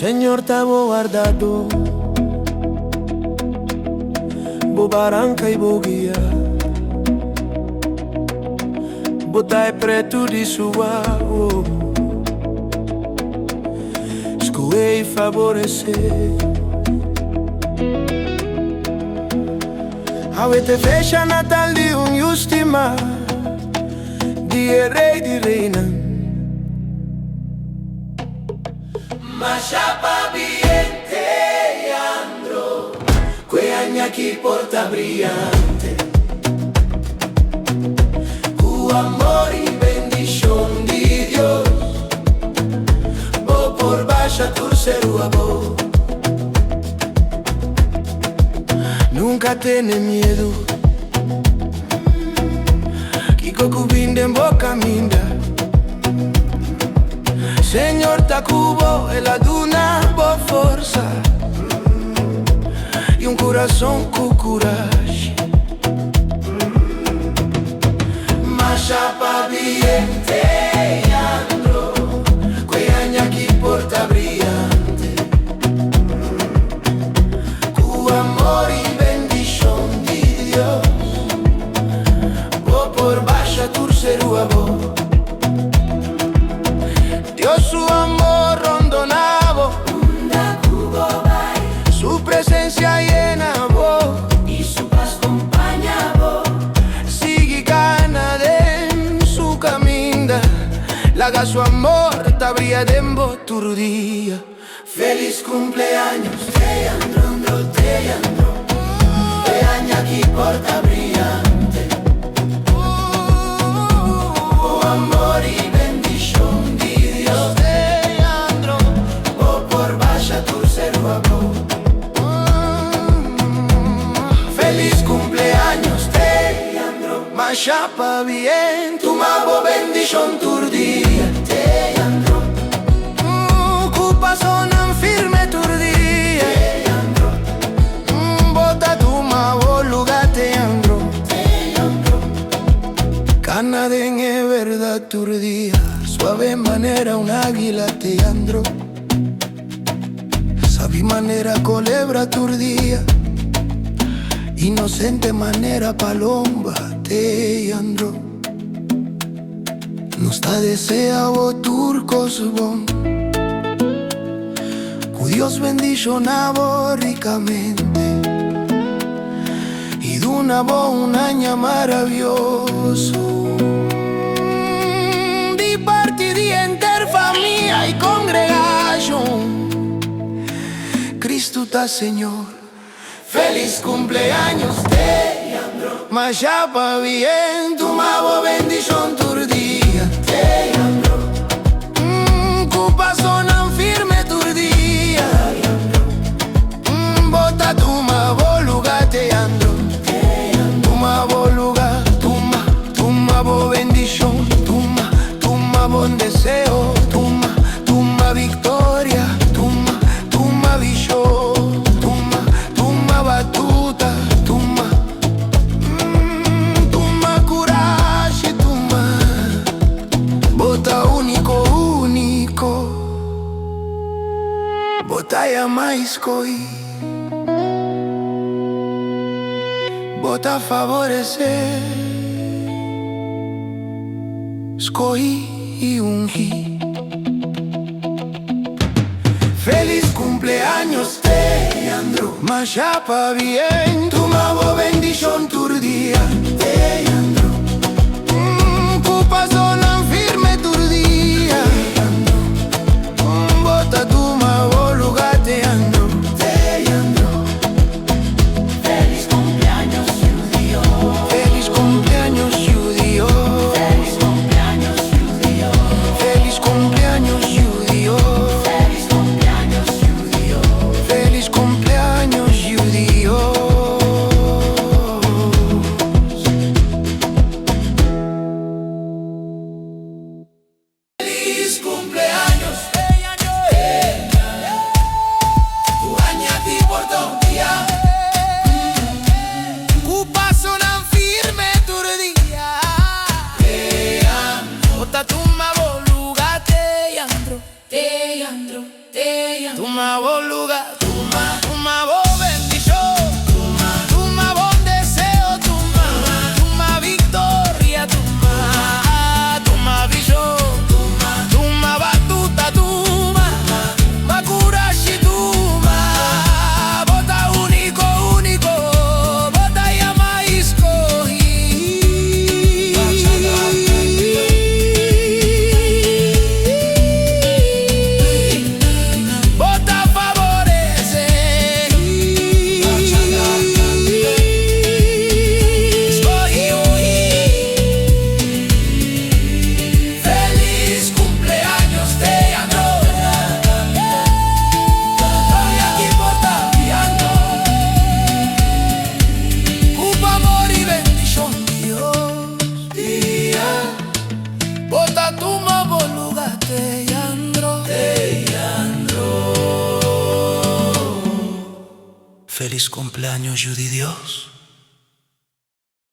Señor t'abo guardado, bo barranca e bo guia, botai preto di sua, escolhei favorecer. Avete fecha Natal di un justima, di rei di reina. Ma chapa viente andro, que aña chi porta brillante. Tu amor y bendición de Dios, bo por baixo tu serua bo. Nunca tiene miedo, Kiko kubinde en boca minda. Señor Tacubo e la duna por forza y un corazón con coraje. Ma chapa viente andro, que aña chi porta brillante. Tu amor y bendición de Dios, bo por baixo tu serua bo. Dios su amor rondonavo, su presencia llena vos y su paz acompaña vos. Sigue gana en su caminda, laga su amor ta brilla dembo tu día. Feliz cumpleaños, Te andro, te aña chi porta brillante. oh amor y bendición de Dios. Te andro, Bo por baixo tu serua bo. feliz cumpleaños, Te andro, ma chapa bien, tu mabo bendición tu día. te andro, Ocupa sonan firme tu día. te andro, Bota tu mabo lugar te andro. te andro. Canadén es verdad tu día. Suave manera un águila te andro. Sabi manera culebra tu día. Inocente manera palomba te andro. No está deseado turcos bon. Cu Dios bendicionado ricamente. Y de una voz un año maravilloso. Di parte di enter familia y congregación. Cristo ta Señor. Feliz cumpleaños te andro, ma chapa bien, tu mabo bendición tu día. Te andro, Cupa sonan firme tu día. Bota tu mabo lugar te andro. Tu mabo lugar, tu mabo bendición, tu mabo deseo, tu ma victoria, tu ma visión, tu ma batuta, tu ma coraje, tu ma bota único, bota ya mais coi, bota favorecer, escogí y ungí. Feliz cumpleaños te andro, ma chapa bien, tu mabo bendición tu día. te andro, Cupa sonan firme tu día. Bota tu mabo lugar te andro. te andro. Feliz cumpleaños, judío. Feliz cumpleaños judío. Feliz cumpleaños, judío. Feliz cumpleaños judío. Feliz cumpleaños, judío. Feliz cumpleaños judío. Feliz cumpleaños, Judy Dios.